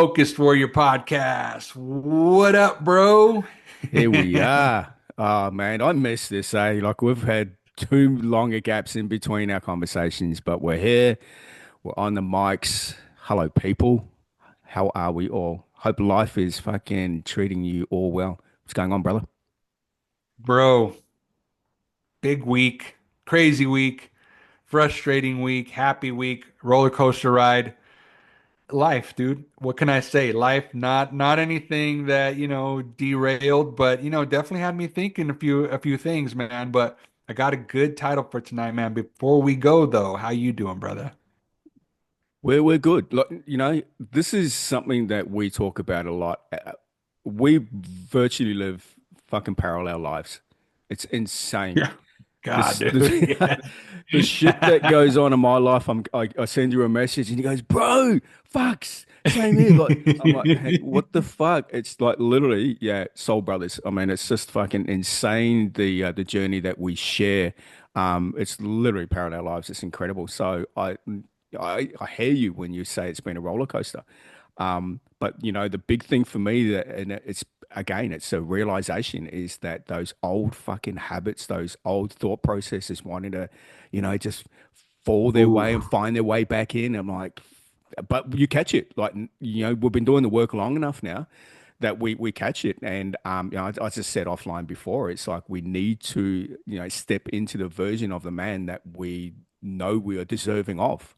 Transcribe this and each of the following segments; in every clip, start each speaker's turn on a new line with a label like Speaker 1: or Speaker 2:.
Speaker 1: Focused Warrior Podcast. What up, bro?
Speaker 2: Here we are. Oh man, I miss this, eh? Like we've had too long a gaps in between our conversations, but we're here. We're on the mics. Hello, people. How are we all? Hope life is fucking treating you all well. What's going on, brother?
Speaker 1: Bro, big week, crazy week, frustrating week, happy week, roller coaster ride. Life, dude. What can I say? Life, not anything that, derailed, but definitely had me thinking a few things, man. But I got a good title for tonight, man. Before we go though, how you doing, brother?
Speaker 2: We're good. Look, this is something that we talk about a lot. We virtually live fucking parallel lives. It's insane.
Speaker 1: Yeah. God,
Speaker 2: This,
Speaker 1: dude.
Speaker 2: the shit that
Speaker 1: Yeah.
Speaker 2: goes on in my life, I send you a message and he goes, bro, fucks, same here. Like, I'm like, hey, what the fuck? It's like literally, yeah, soul brothers. I mean, it's just fucking insane the journey that we share. It's literally parallel lives. It's incredible. So I hear you when you say it's been a roller coaster. But the big thing for me that, and it's again, it's a realization is that those old fucking habits, those old thought processes wanting to, just fall their
Speaker 1: Ooh.
Speaker 2: way and find their way back in. I'm like, but you catch it. Like, we've been doing the work long enough now that we catch it. And, I just said offline before, it's like we need to, step into the version of the man that we know we are deserving of.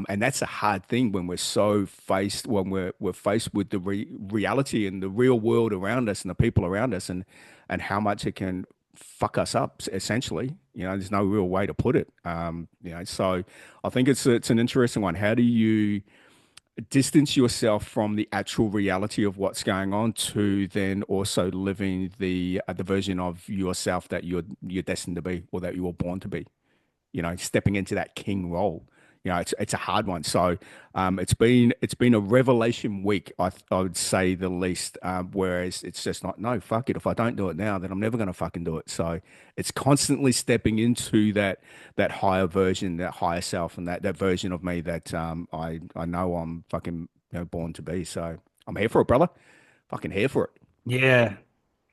Speaker 2: And that's a hard thing when we're faced with the reality and the real world around us and the people around us and how much it can fuck us up essentially. There's no real way to put it. So I think it's an interesting one. How do you distance yourself from the actual reality of what's going on to then also living the version of yourself that you're destined to be or that you were born to be? Stepping into that king role. It's a hard one. So it's been a revelation week, I would say the least. Whereas it's just not, no, fuck it. If I don't do it now, then I'm never gonna fucking do it. So it's constantly stepping into that higher version, that higher self, and that version of me that I know I'm fucking born to be. So I'm here for it, brother. Fucking here for it.
Speaker 1: Yeah.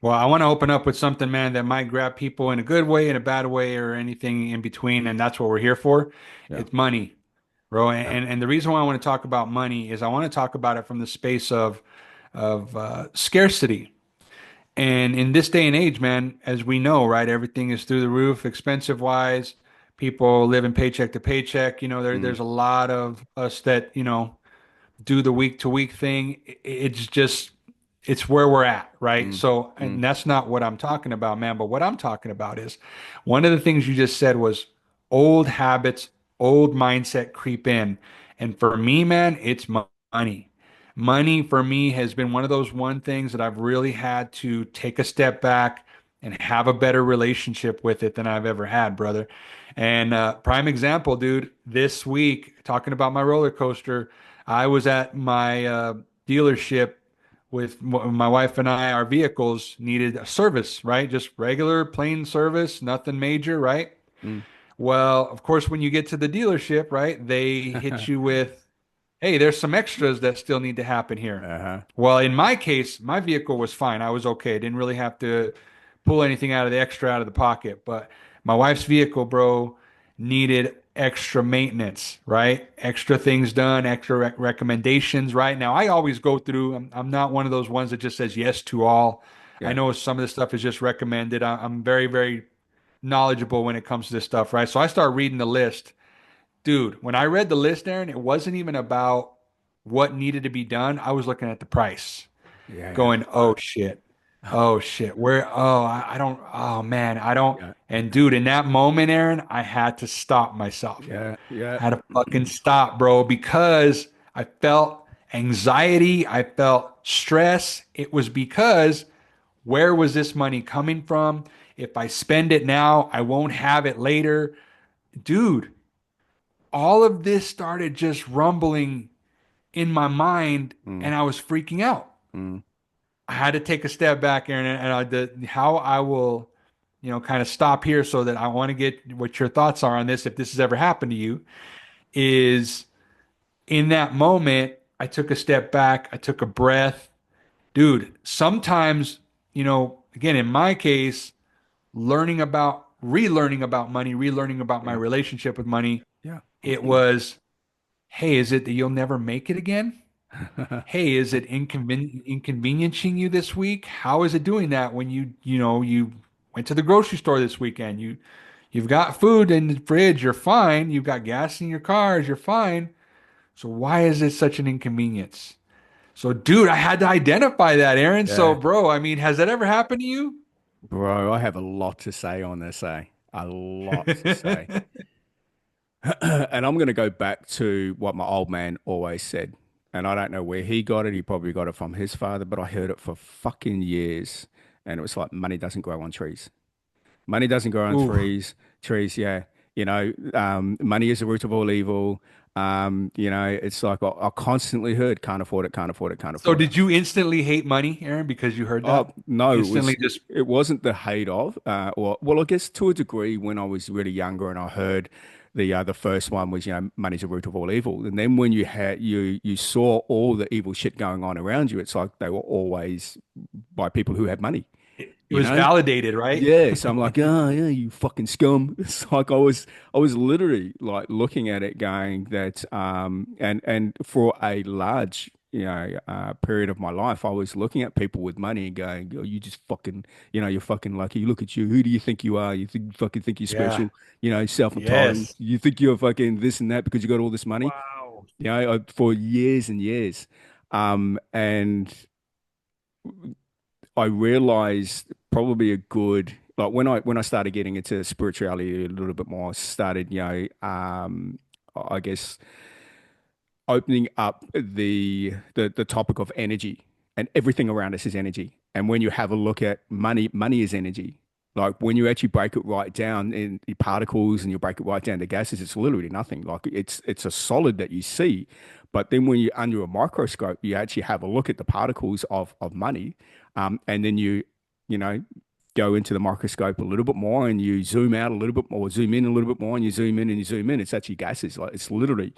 Speaker 1: Well, I want to open up with something, man, that might grab people in a good way, in a bad way, or anything in between, and that's what we're here for.
Speaker 2: Yeah.
Speaker 1: It's money, bro. And
Speaker 2: Yeah.
Speaker 1: and the reason why I want to talk about money is I want to talk about it from the space of scarcity. And in this day and age, man, as we know, right, everything is through the roof, expensive wise. People living paycheck to paycheck.
Speaker 2: Mm,
Speaker 1: There's a lot of us that, do the week to week thing. It's just it's where we're at, right?
Speaker 2: mm,
Speaker 1: So,
Speaker 2: mm,
Speaker 1: and that's not what I'm talking about, man. But what I'm talking about is one of the things you just said was old habits, old mindset creep in. And for me, man, it's money. Money for me has been one of those one things that I've really had to take a step back and have a better relationship with it than I've ever had, brother. And prime example, dude, this week, talking about my roller coaster, I was at my dealership with my wife and I. Our vehicles needed a service, right? Just regular, plain service, nothing major, right?
Speaker 2: mm.
Speaker 1: Well, of course, when you get to the dealership, right, they hit you with, hey, there's some extras that still need to happen here.
Speaker 2: Uh-huh.
Speaker 1: Well, in my case, my vehicle was fine. I was okay. Didn't really have to pull anything out of the extra out of the pocket. But my wife's vehicle, bro, needed extra maintenance, right? Extra things done, extra recommendations, right? Now, I always go through, I'm not one of those ones that just says yes to all. I
Speaker 2: Yeah.
Speaker 1: know some of this stuff is just recommended. I'm very, very knowledgeable when it comes to this stuff, right? So I start reading the list. Dude, when I read the list, Aaron, it wasn't even about what needed to be done. I was looking at the price,
Speaker 2: Yeah.
Speaker 1: going, oh shit. Oh shit. I don't, oh man, I don't.
Speaker 2: Yeah.
Speaker 1: And dude, in that moment, Aaron, I had to stop myself.
Speaker 2: Yeah. Yeah.
Speaker 1: I had to fucking stop, bro, because I felt anxiety. I felt stress. It was because where was this money coming from? If I spend it now, I won't have it later. Dude, all of this started just rumbling in my mind
Speaker 2: Mm,
Speaker 1: and I was freaking out.
Speaker 2: mm,
Speaker 1: I had to take a step back, Aaron, and how I will, kind of stop here so that I want to get what your thoughts are on this if this has ever happened to you is in that moment. I took a step back. I took a breath. Dude, sometimes, again, in my case, relearning about money, relearning about my
Speaker 2: Yeah.
Speaker 1: relationship with money,
Speaker 2: Yeah.
Speaker 1: it was, hey, is it that you'll never make it again? Hey, is it inconveniencing you this week? How is it doing that when you went to the grocery store this weekend? You've got food in the fridge, you're fine. You've got gas in your cars, you're fine. So why is it such an inconvenience? So, dude, I had to identify that, Aaron. So,
Speaker 2: Yeah.
Speaker 1: bro, I mean, has that ever happened to you?
Speaker 2: Bro, I have a lot to say on this, eh? A lot to say. And I'm going to go back to what my old man always said. And I don't know where he got it. He probably got it from his father, but I heard it for fucking years. And it was like, money doesn't grow on trees. Money doesn't grow on
Speaker 1: Ooh.
Speaker 2: trees. Yeah. Money is the root of all evil. It's like I constantly heard, can't afford it, can't afford it, can't
Speaker 1: So,
Speaker 2: afford it.
Speaker 1: did you instantly hate money, Aaron, because you heard
Speaker 2: Oh
Speaker 1: that?
Speaker 2: no,
Speaker 1: Instantly just,
Speaker 2: it wasn't the hate of, or well, I guess to a degree when I was really younger and I heard the first one was money's the root of all evil, and then when you saw all the evil shit going on around you, it's like they were always by people who had money,
Speaker 1: it
Speaker 2: you
Speaker 1: was
Speaker 2: know.
Speaker 1: validated, right?
Speaker 2: Yeah, so I'm like, oh yeah, you fucking scum. It's like I was literally like looking at it, going that, and for a large, period of my life, I was looking at people with money and going, oh, you just fucking, you're fucking lucky. Look at you. Who do you think you are? Fucking think you're
Speaker 1: Yeah.
Speaker 2: special. Self-entitled.
Speaker 1: Yes.
Speaker 2: You think you're fucking this and that because you got all this money.
Speaker 1: Wow.
Speaker 2: For years and years, and I realized probably a good like when I started getting into spirituality a little bit more, started, I guess opening up the topic of energy, and everything around us is energy. And when you have a look at money, money is energy. Like when you actually break it right down in the particles and you break it right down to gases, it's literally nothing. Like it's a solid that you see. But then when you're under a microscope, you actually have a look at the particles of money. And then you know, go into the microscope a little bit more and you zoom out a little bit more, zoom in a little bit more, and you zoom in and you zoom in. It's actually gases. Like it's literally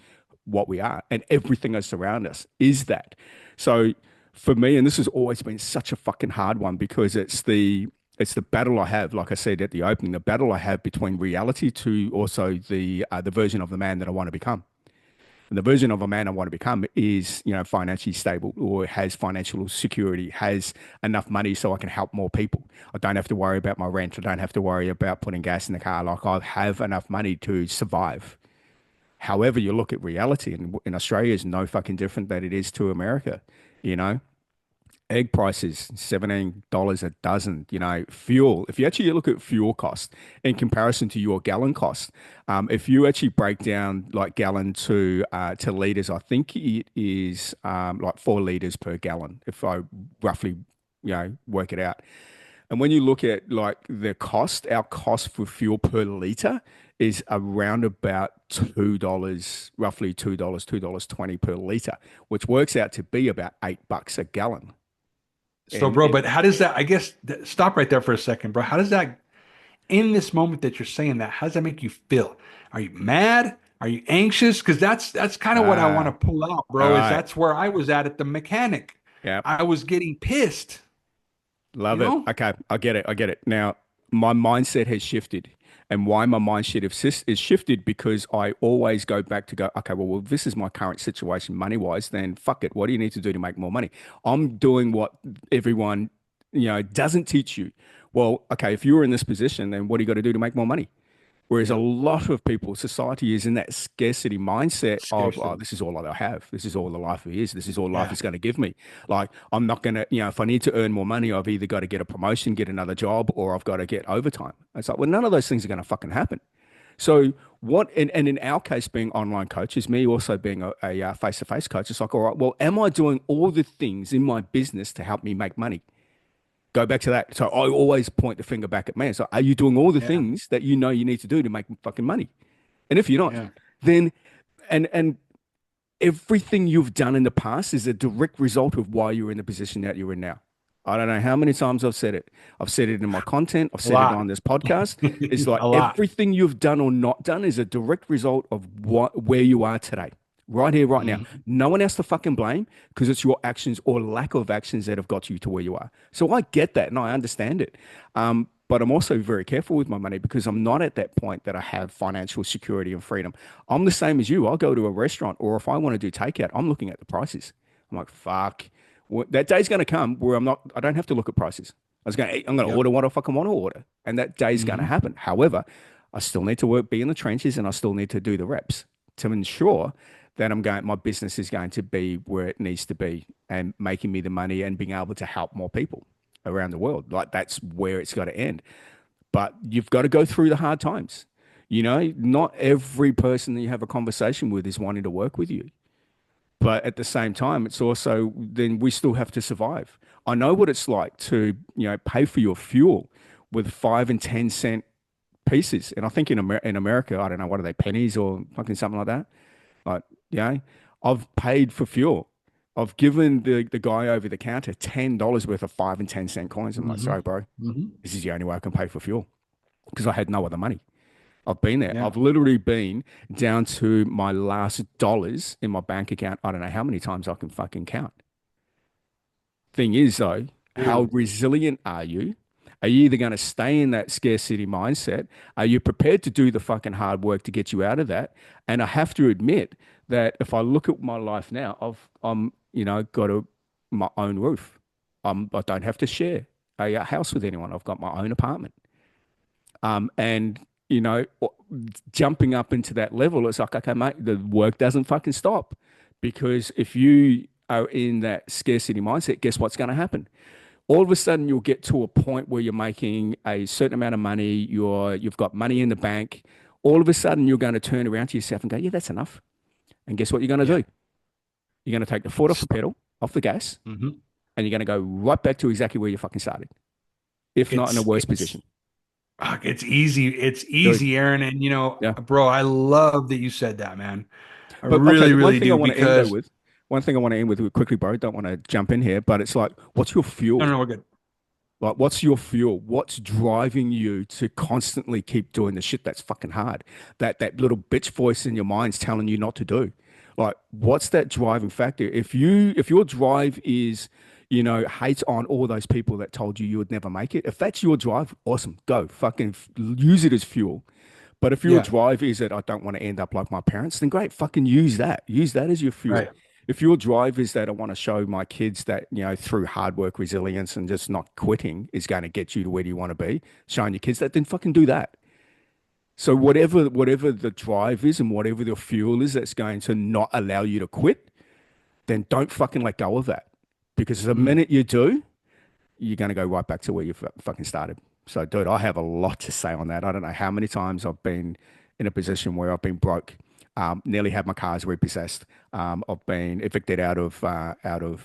Speaker 2: what we are, and everything that's around us is that. So for me, and this has always been such a fucking hard one because it's the battle I have, like I said at the opening, the battle I have between reality to also the version of the man that I want to become. And the version of a man I want to become is, financially stable or has financial security, has enough money so I can help more people. I don't have to worry about my rent. I don't have to worry about putting gas in the car. Like I have enough money to survive. However, you look at reality, and in Australia is no fucking different than it is to America. You know, egg prices $17 a dozen. Fuel. If you actually look at fuel cost in comparison to your gallon cost, if you actually break down like gallon to liters, I think it is like 4 liters per gallon. If I roughly work it out. And when you look at like the cost, our cost for fuel per liter is around about $2, roughly $2, $2.20 per liter, which works out to be about $8 a gallon.
Speaker 1: So,
Speaker 2: And
Speaker 1: bro, but how does that, I guess, stop right there for a second, bro. How does that, in this moment that you're saying that, how does that make you feel? Are you mad? Are you anxious? Because that's kind of what I want to pull out,
Speaker 2: all
Speaker 1: bro, is
Speaker 2: right.
Speaker 1: that's where I was at the mechanic.
Speaker 2: Yeah.
Speaker 1: I was getting pissed, you
Speaker 2: Love it.
Speaker 1: know?
Speaker 2: Okay, I get it. I get it. Now, my mindset has shifted. And why my mindset is shifted because I always go back to go, okay, well, if this is my current situation money wise, then fuck it. What do you need to do to make more money? I'm doing what everyone, doesn't teach you. Well, okay, if you're in this position, then what do you got to do to make more money? Whereas a
Speaker 1: Yep.
Speaker 2: lot of people, society is in that scarcity mindset of, oh,
Speaker 1: Scarcity.
Speaker 2: this is all I have. This is all the life is. This is all life
Speaker 1: Yeah.
Speaker 2: is going to give me. Like, I'm not going to, if I need to earn more money, I've either got to get a promotion, get another job, or I've got to get overtime. It's like, well, none of those things are going to fucking happen. So, and in our case, being online coaches, me also being a face-to-face coach, it's like, all right, well, am I doing all the things in my business to help me make money? Go back to that. So I always point the finger back at me. So are you doing all the
Speaker 1: Yeah.
Speaker 2: things that you need to do to make fucking money? And if you're not,
Speaker 1: Yeah.
Speaker 2: then and everything you've done in the past is a direct result of why you're in the position that you're in now. I don't know how many times I've said it. I've said it in my content. I've
Speaker 1: A
Speaker 2: said it
Speaker 1: lot.
Speaker 2: on this podcast. It's like
Speaker 1: A lot.
Speaker 2: everything you've done or not done is a direct result of where you are today, right here, right now.
Speaker 1: Hmm.
Speaker 2: No one else to fucking blame because it's your actions or lack of actions that have got you to where you are. So I get that and I understand it. But I'm also very careful with my money because I'm not at that point that I have financial security and freedom. I'm the same as you. I'll go to a restaurant or if I want to do takeout, I'm looking at the prices. I'm like, fuck. That day's going to come where I don't have to look at prices. I'm going to
Speaker 1: Yep.
Speaker 2: order what I fucking want to order. And that day's going to
Speaker 1: Hmm.
Speaker 2: happen. However, I still need to be in the trenches and I still need to do the reps to ensure that my business is going to be where it needs to be and making me the money and being able to help more people around the world. Like that's where it's got to end. But you've got to go through the hard times. Not every person that you have a conversation with is wanting to work with you. But at the same time, it's also then we still have to survive. I know what it's like to, pay for your fuel with 5 and 10 cent pieces. And I think in America, I don't know, what are they, pennies or fucking something like that? Like, you know, I've paid for fuel. I've given the guy over the counter $10 worth of 5 and 10 cent coins. I'm like,
Speaker 1: Hmm.
Speaker 2: sorry, bro,
Speaker 1: Hmm.
Speaker 2: this is the only way I can pay for fuel because I had no other money. I've been there.
Speaker 1: Yeah.
Speaker 2: I've literally been down to my last dollars in my bank account. I don't know how many times I can fucking count. Thing is, though, how
Speaker 1: Dude.
Speaker 2: resilient are you? Are you either going to stay in that scarcity mindset? Are you prepared to do the fucking hard work to get you out of that? And I have to admit that if I look at my life now, got my own roof. I don't have to share a house with anyone. I've got my own apartment. And jumping up into that level, it's like, okay, mate, the work doesn't fucking stop. Because if you are in that scarcity mindset, guess what's going to happen? All of a sudden, you'll get to a point where you're making a certain amount of money, you've got money in the bank. All of a sudden, you're going to turn around to yourself and go, yeah, that's enough. And guess what you're going to
Speaker 1: Yeah.
Speaker 2: do? You're going to take the foot off the pedal, off the gas,
Speaker 1: Hmm.
Speaker 2: and you're going to go right back to exactly where you fucking started, if not in a
Speaker 1: It's
Speaker 2: worse
Speaker 1: it's
Speaker 2: position.
Speaker 1: it's easy. It's
Speaker 2: Dude,
Speaker 1: easy, Aaron. And
Speaker 2: yeah.
Speaker 1: bro, I love that you said that, man. I
Speaker 2: But okay,
Speaker 1: really,
Speaker 2: the one
Speaker 1: really
Speaker 2: thing I
Speaker 1: do
Speaker 2: want to end though
Speaker 1: because
Speaker 2: with, one thing I want to end with quickly, bro. Don't want to jump in here, but it's like, what's your
Speaker 1: no,
Speaker 2: fuel?
Speaker 1: no, we're good.
Speaker 2: Like, what's your fuel? What's driving you to constantly keep doing the shit that's fucking hard? That little bitch voice in your mind's telling you not to do. Like, what's that driving factor? If your drive is, hate on all those people that told you would never make it, if that's your drive, awesome, go fucking use it as fuel. But if your
Speaker 1: Yeah.
Speaker 2: drive is that I don't want to end up like my parents, then great, fucking use that. Use that as your fuel.
Speaker 1: Right.
Speaker 2: If your drive is that I want to show my kids that, through hard work, resilience, and just not quitting is going to get you to where you want to be, showing your kids that, then fucking do that. So whatever the drive is and whatever the fuel is that's going to not allow you to quit, then don't fucking let go of that. Because the
Speaker 1: Mm.
Speaker 2: minute you do, you're going to go right back to where you fucking started. So, dude, I have a lot to say on that. I don't know how many times I've been in a position where I've been broke, nearly had my cars repossessed. I've been evicted out of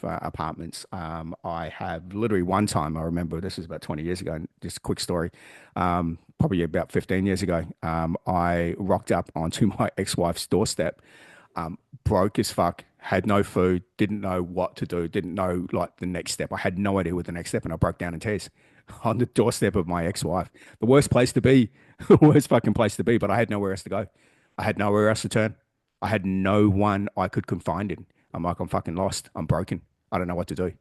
Speaker 2: apartments. I have literally one time I remember this was about 20 years ago. Just a quick story. Probably about 15 years ago, I rocked up onto my ex-wife's doorstep, broke as fuck, had no food, didn't know what to do, didn't know like the next step. I had no idea what the next step, and I broke down in tears on the doorstep of my ex-wife. The worst place to be, the worst fucking place to be, but I had nowhere else to go. I had nowhere else to turn. I had no one I could confide in. I'm like, I'm fucking lost. I'm broken. I don't know what to do.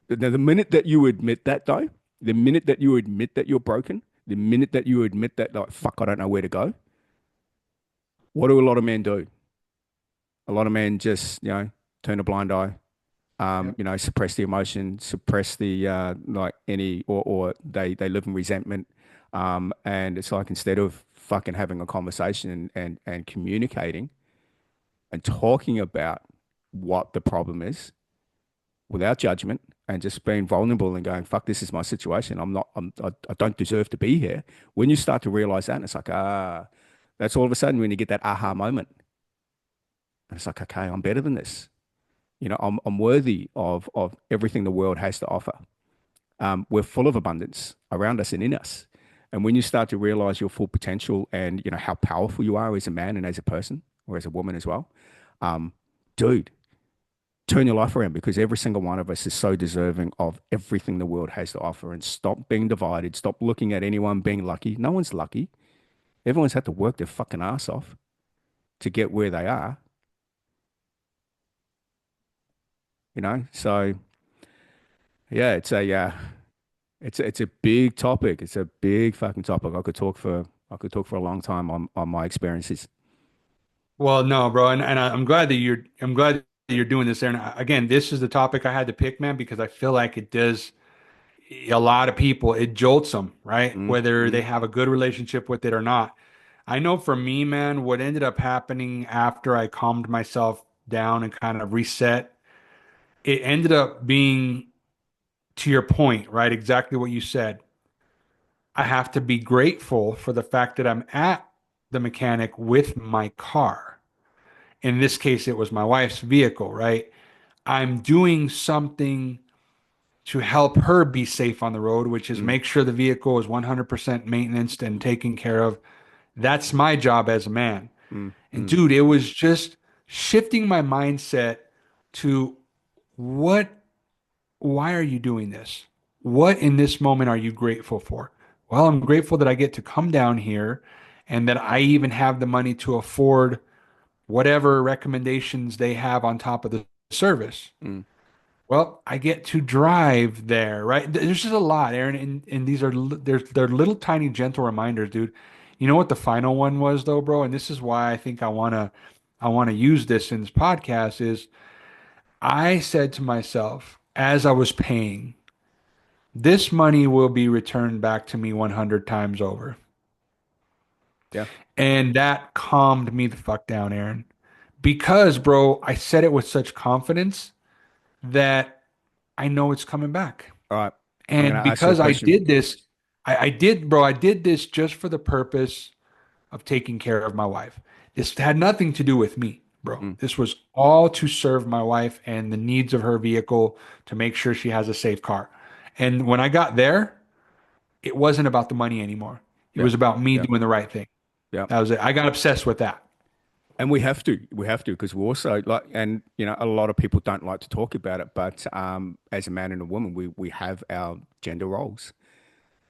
Speaker 2: The minute that you admit that, though, the minute that you admit that you're broken, the minute that you admit that, like, fuck, I don't know where to go, what do a lot of men do? A lot of men just, turn a blind eye,
Speaker 1: Yep.
Speaker 2: suppress the emotion, suppress the like any or they live in resentment. And it's like instead of fucking having a conversation and communicating and talking about what the problem is without judgment and just being vulnerable and going, fuck, this is my situation. I don't deserve to be here. When you start to realize that, and it's like, that's all of a sudden when you get that aha moment. And it's like, okay, I'm better than this. I'm worthy of everything the world has to offer. We're full of abundance around us and in us. And when you start to realize your full potential and how powerful you are as a man and as a person or as a woman as well, um, dude, turn your life around because every single one of us is so deserving of everything the world has to offer. And stop being divided. Stop looking at anyone being lucky. No one's lucky. Everyone's had to work their fucking ass off to get where they are. you know? So yeah, it's a big topic. It's a big fucking topic. I could talk for a long time on my experiences.
Speaker 1: Well, no, bro, and I'm glad that you're doing this, Aaron. Again, this is the topic I had to pick, man, because I feel like it does a lot of people, it jolts them, right?
Speaker 2: Mm,
Speaker 1: Whether they
Speaker 2: mm,
Speaker 1: have a good relationship with it or not. I know for me, man, what ended up happening after I calmed myself down and kind of reset, it ended up being to your point, right? Exactly what you said. I have to be grateful for the fact that I'm at the mechanic with my car. In this case, it was my wife's vehicle, right? I'm doing something to help her be safe on the road, which is
Speaker 2: mm,
Speaker 1: make sure the vehicle is 100% maintenance and taken care of. That's my job as a man.
Speaker 2: mm,
Speaker 1: And
Speaker 2: mm.
Speaker 1: dude, it was just shifting my mindset to what, why are you doing this? What in this moment are you grateful for? Well, I'm grateful that I get to come down here and that I even have the money to afford whatever recommendations they have on top of the service.
Speaker 2: Mm.
Speaker 1: Well, I get to drive there, right? There's just a lot, Aaron, and these are they're little tiny gentle reminders, dude. You know what the final one was though, bro? And this is why I think I want to use this in this podcast is I said to myself as I was paying, this money will be returned back to me 100 times over.
Speaker 2: Yeah.
Speaker 1: And that calmed me the fuck down, Aaron. Because, bro, I said it with such confidence that I know it's coming back.
Speaker 2: All right. I'm going
Speaker 1: And
Speaker 2: to ask you a
Speaker 1: because I
Speaker 2: question.
Speaker 1: did this, I did, bro, I did this just for the purpose of taking care of my wife. This had nothing to do with me, bro.
Speaker 2: Mm.
Speaker 1: This was all to serve my wife and the needs of her vehicle to make sure she has a safe car. And when I got there, it wasn't about the money anymore. It
Speaker 2: Yeah.
Speaker 1: was about me
Speaker 2: Yeah.
Speaker 1: doing the right thing.
Speaker 2: Yeah.
Speaker 1: That was it. I got obsessed with that.
Speaker 2: And we have to, because we also like, and you know, a lot of people don't like to talk about it, but as a man and a woman, we have our gender roles.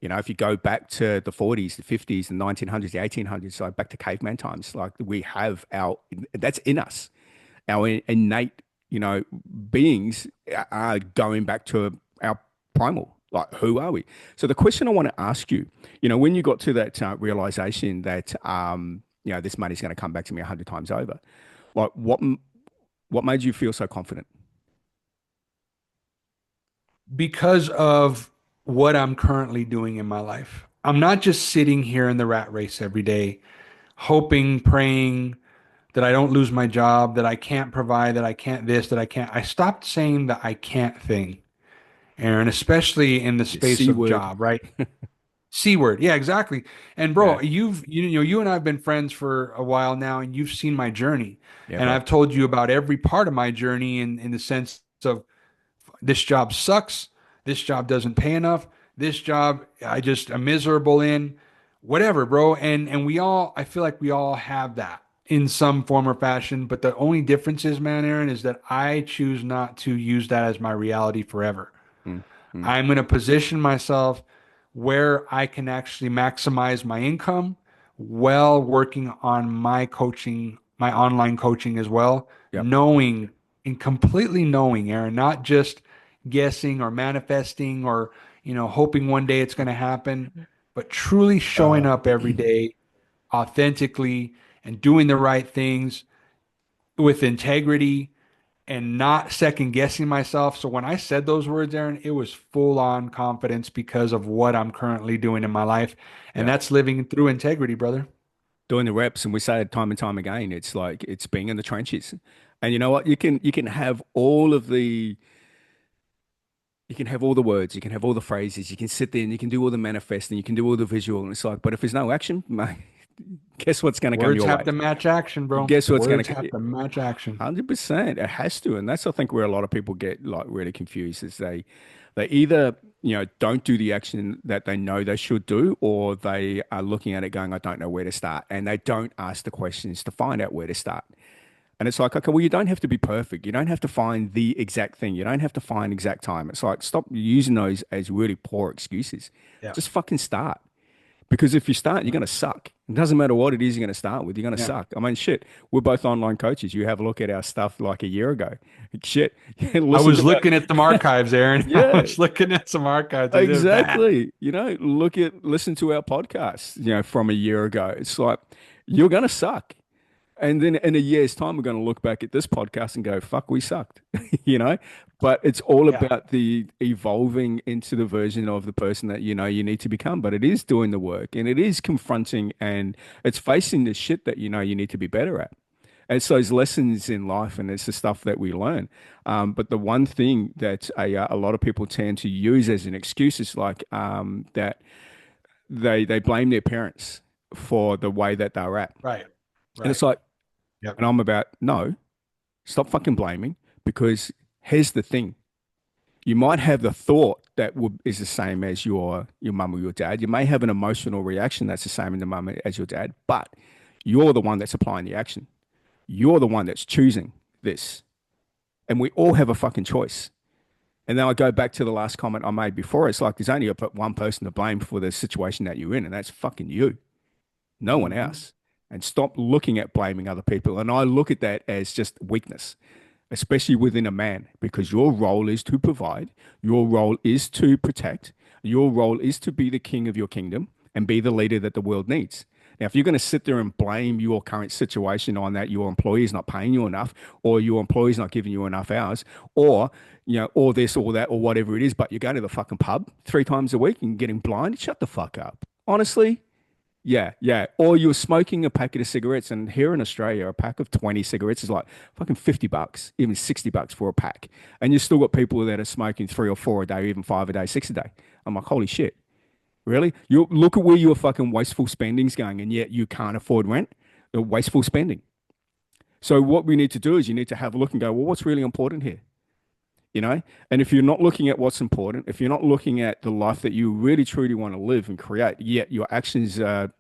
Speaker 2: You know, if you go back to the 40s, the 50s, the 1900s, the 1800s, like back to caveman times, like we have that's in us, our innate, you know, beings are going back to our primal. Like, who are we? So the question I want to ask you, you know, when you got to that realization that, you know, this money's going to come back to me 100 times over, like what made you feel so confident?
Speaker 1: Because of what I'm currently doing in my life. I'm not just sitting here in the rat race every day, hoping, praying that I don't lose my job, that I can't provide, that I can't this, that I can't. I stopped saying the I can't thing, Aaron, especially in the
Speaker 2: The
Speaker 1: space
Speaker 2: C
Speaker 1: of
Speaker 2: word.
Speaker 1: job, right? C word. Yeah, exactly. And
Speaker 2: Yeah.
Speaker 1: bro, you and I have been friends for a while now, and you've seen my journey.
Speaker 2: Yeah,
Speaker 1: And
Speaker 2: bro.
Speaker 1: I've told you about every part of my journey in the sense of this job sucks. This job doesn't pay enough. This job I just am miserable in. Whatever, bro. And we all I feel like we all have that in some form or fashion. But the only difference is, man, Aaron, is that I choose not to use that as my reality forever.
Speaker 2: Mm, mm.
Speaker 1: I'm going to position myself where I can actually maximize my income while working on my coaching, my online coaching as well,
Speaker 2: Yep.
Speaker 1: knowing and completely knowing, Aaron, not just guessing or manifesting or, hoping one day it's going to happen, but truly showing
Speaker 2: Uh,
Speaker 1: up every day authentically and doing the right things with integrity and not second guessing myself. So when I said those words, Aaron, it was full on confidence because of what I'm currently doing in my life. And
Speaker 2: yeah.
Speaker 1: that's living through integrity, brother.
Speaker 2: Doing the reps, and we say it time and time again. It's like it's being in the trenches. And you know what? You can have all of the you can have all the words, you can have all the phrases, you can sit there and you can do all the manifesting, you can do all the visual, and it's like, but if there's no action, mate, guess what's going to come
Speaker 1: Words
Speaker 2: your
Speaker 1: have
Speaker 2: way?
Speaker 1: to match action, bro.
Speaker 2: Guess what's going
Speaker 1: Words
Speaker 2: to
Speaker 1: have to match action.
Speaker 2: 100%. It has to, and that's I think where a lot of people get like really confused is they either don't do the action that they know they should do, or they are looking at it going, I don't know where to start, and they don't ask the questions to find out where to start. And it's like, okay, well, you don't have to be perfect. You don't have to find the exact thing. You don't have to find exact time. It's like, stop using those as really poor excuses.
Speaker 1: Yeah.
Speaker 2: Just fucking start. Because if you start, you're going to suck. It doesn't matter what it is you're going to start with, you're going to
Speaker 1: Yeah.
Speaker 2: suck. I mean, shit, we're both online coaches. You have a look at our stuff like a year ago. Shit,
Speaker 1: I
Speaker 2: listen
Speaker 1: was
Speaker 2: to that.
Speaker 1: looking at some archives, Aaron. I
Speaker 2: Yeah,
Speaker 1: was looking at some archives. It was bad.
Speaker 2: exactly. Listen to our podcast, from a year ago. It's like, you're going to suck. And then in a year's time, we're going to look back at this podcast and go, fuck, we sucked, you know? But it's all
Speaker 1: Yeah.
Speaker 2: about the evolving into the version of the person that you need to become. But it is doing the work and it is confronting and it's facing the shit that you need to be better at. It's those lessons in life and it's the stuff that we learn. But the one thing that a lot of people tend to use as an excuse is like that they blame their parents for the way that they're at.
Speaker 1: Right.
Speaker 2: And it's
Speaker 1: Right.
Speaker 2: like,
Speaker 1: Yep.
Speaker 2: and I'm about, no, stop fucking blaming because here's the thing. You might have the thought that is the same as your mum or your dad. You may have an emotional reaction that's the same in the mum as your dad, but you're the one that's applying the action. You're the one that's choosing this. And we all have a fucking choice. And then I go back to the last comment I made before. It's like there's only one person to blame for the situation that you're in, and that's fucking you, no one
Speaker 1: Hmm.
Speaker 2: else. And stop looking at blaming other people. And I look at that as just weakness, especially within a man, because your role is to provide, your role is to protect, your role is to be the king of your kingdom and be the leader that the world needs. Now, if you're going to sit there and blame your current situation on that your employee is not paying you enough, or your employee is not giving you enough hours, or or this or that, or whatever it is, but you're going to the fucking pub 3 times a week and getting blind, shut the fuck up. Honestly, yeah, yeah. Or you're smoking a packet of cigarettes, and here in Australia, a pack of 20 cigarettes is like fucking $50, even $60 for a pack. And you still got people that are smoking three or four a day, even five a day, six a day. I'm like, holy shit. Really? You look at where your fucking wasteful spending's going, and yet you can't afford rent. Wasteful spending. So what we need to do is you need to have a look and go, well, what's really important here? you know? And if you're not looking at what's important, if you're not looking at the life that you really truly want to live and create, yet your actions are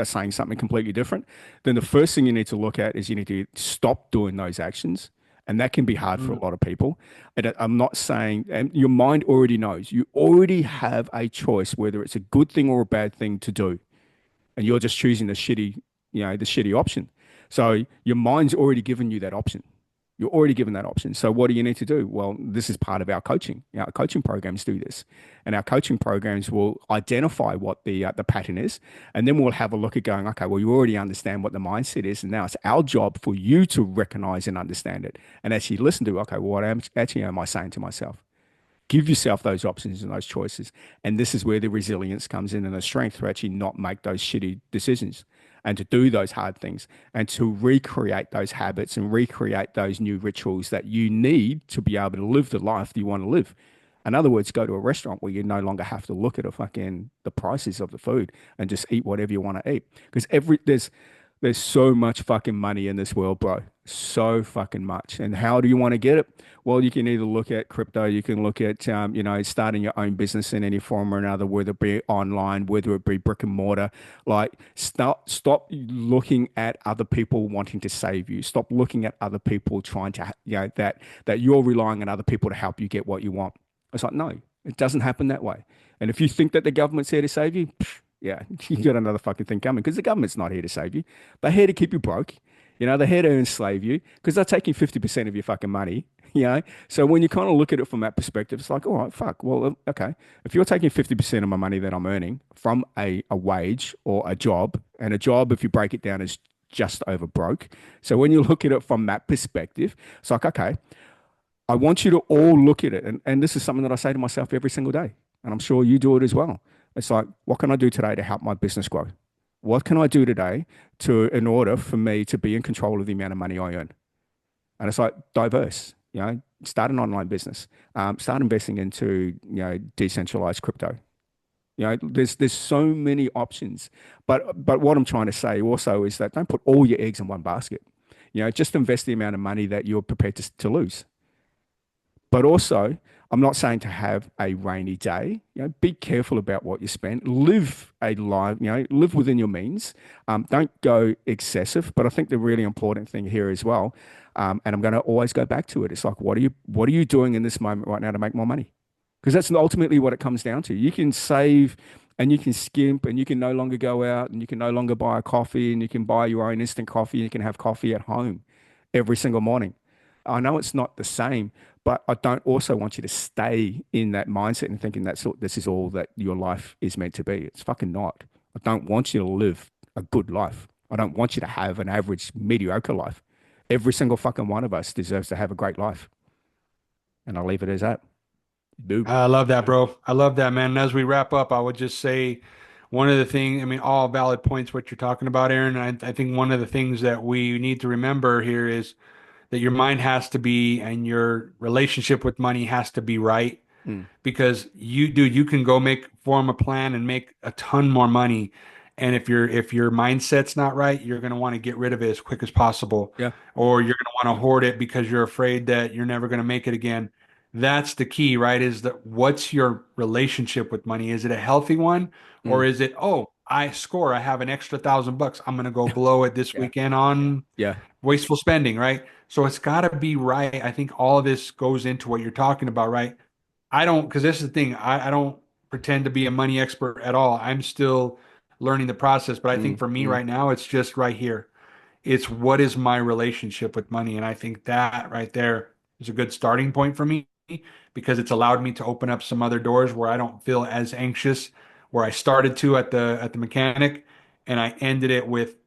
Speaker 2: saying something completely different, then the first thing you need to look at is you need to stop doing those actions. And that can be hard for a
Speaker 1: Mm.
Speaker 2: lot of people. And I'm not saying, and your mind already knows, you already have a choice whether it's a good thing or a bad thing to do. And you're just choosing the shitty option. So your mind's already given you that option. You're already given that option. So what do you need to do? Well, this is part of our coaching. Our coaching programs do this, and our coaching programs will identify what the pattern is, and then we'll have a look at going, okay, well, you already understand what the mindset is, and now it's our job for you to recognize and understand it, and actually listen to, okay, well, actually am I saying to myself? Give yourself those options and those choices. And this is where the resilience comes in and the strength to actually not make those shitty decisions and to do those hard things and to recreate those habits and recreate those new rituals that you need to be able to live the life that you want to live. In other words, go to a restaurant where you no longer have to look at the prices of the food and just eat whatever you want to eat. Because there's so much fucking money in this world, bro. So fucking much. And how do you want to get it? Well, you can either look at crypto, you can look at, starting your own business in any form or another, whether it be online, whether it be brick and mortar. Like, stop looking at other people wanting to save you. Stop looking at other people trying to, that you're relying on other people to help you get what you want. It's like, no, it doesn't happen that way. And if you think that the government's here to save you, yeah, you got another fucking thing coming because the government's not here to save you. They're here to keep you broke. They're here to enslave you because they're taking 50% of your fucking money. So when you kind of look at it from that perspective, it's like, all right, fuck. Well, okay. If you're taking 50% of my money that I'm earning from a wage or a job, and a job, if you break it down, is just over broke. So when you look at it from that perspective, it's like, okay, I want you to all look at it. And this is something that I say to myself every single day. And I'm sure you do it as well. It's like, what can I do today to help my business grow? What can I do today in order for me to be in control of the amount of money I earn? And it's like diverse, start an online business, start investing into, decentralized crypto. There's so many options. But what I'm trying to say also is that don't put all your eggs in one basket. Just invest the amount of money that you're prepared to lose. But also, I'm not saying to have a rainy day. Be careful about what you spend. Live a life, live within your means. Don't go excessive. But I think the really important thing here as well, and I'm going to always go back to it. It's like, what are you doing in this moment right now to make more money? Because that's ultimately what it comes down to. You can save and you can skimp and you can no longer go out and you can no longer buy a coffee and you can buy your own instant coffee. You can have coffee at home every single morning. I know it's not the same, but I don't also want you to stay in that mindset and thinking this is all that your life is meant to be. It's fucking not. I don't want you to live a good life. I don't want you to have an average, mediocre life. Every single fucking one of us deserves to have a great life. And I'll leave it as that. Do.
Speaker 1: I love that, bro. I love that, man. And as we wrap up, I would just say one of the things, I mean, all valid points, what you're talking about, Aaron. I think one of the things that we need to remember here is that your mind has to be and your relationship with money has to be right
Speaker 2: Mm.
Speaker 1: because you can go form a plan and make a ton more money. And if your mindset's not right, you're going to want to get rid of it as quick as possible,
Speaker 2: Yeah.
Speaker 1: or you're going to want to hoard it because you're afraid that you're never going to make it again. That's the key, right? Is that what's your relationship with money? Is it a healthy one, or
Speaker 2: Mm.
Speaker 1: is it, oh, I have an extra $1,000. I'm going to go blow it this
Speaker 2: Yeah.
Speaker 1: weekend on
Speaker 2: Yeah.
Speaker 1: wasteful spending, right? So it's got to be right. I think all of this goes into what you're talking about, right? I don't, because this is the thing, I don't pretend to be a money expert at all. I'm still learning the process, but I think
Speaker 2: Mm.
Speaker 1: for me
Speaker 2: Mm.
Speaker 1: right now, it's just right here. It's what is my relationship with money? And I think that right there is a good starting point for me because it's allowed me to open up some other doors where I don't feel as anxious, where I started to at the mechanic and I ended it with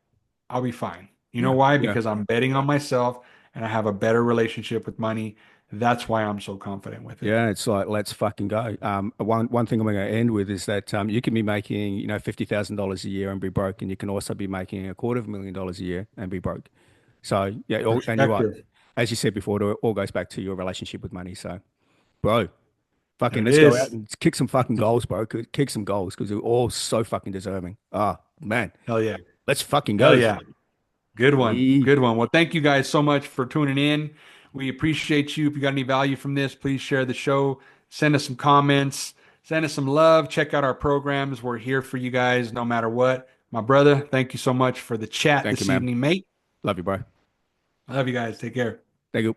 Speaker 1: I'll be fine. You know
Speaker 2: Yeah.
Speaker 1: why?
Speaker 2: Yeah.
Speaker 1: Because I'm betting on myself and I have a better relationship with money. That's why I'm so confident with it.
Speaker 2: Yeah, it's like let's fucking go. One thing I'm going to end with is that you can be making $50,000 a year and be broke, and you can also be making $250,000 a year and be broke. So yeah, and you're right.
Speaker 1: Perspective.
Speaker 2: As you said before, it all goes back to your relationship with money. So, bro,
Speaker 1: There
Speaker 2: fucking
Speaker 1: it
Speaker 2: let's go out
Speaker 1: is.
Speaker 2: and kick some fucking goals, bro. Kick some goals because we're all so fucking deserving. Ah, man,
Speaker 1: Hell yeah.
Speaker 2: let's fucking
Speaker 1: Hell
Speaker 2: go.
Speaker 1: yeah. Good one.
Speaker 2: Yeah.
Speaker 1: Good one. Well, thank you guys so much for tuning in. We appreciate you. If you got any value from this, please share the show. Send us some comments. Send us some love. Check out our programs. We're here for you guys no matter what. My brother, thank you so much for the chat
Speaker 2: Thank you,
Speaker 1: this
Speaker 2: man.
Speaker 1: evening, mate.
Speaker 2: Love you, bro.
Speaker 1: I love you guys. Take care.
Speaker 2: Thank you.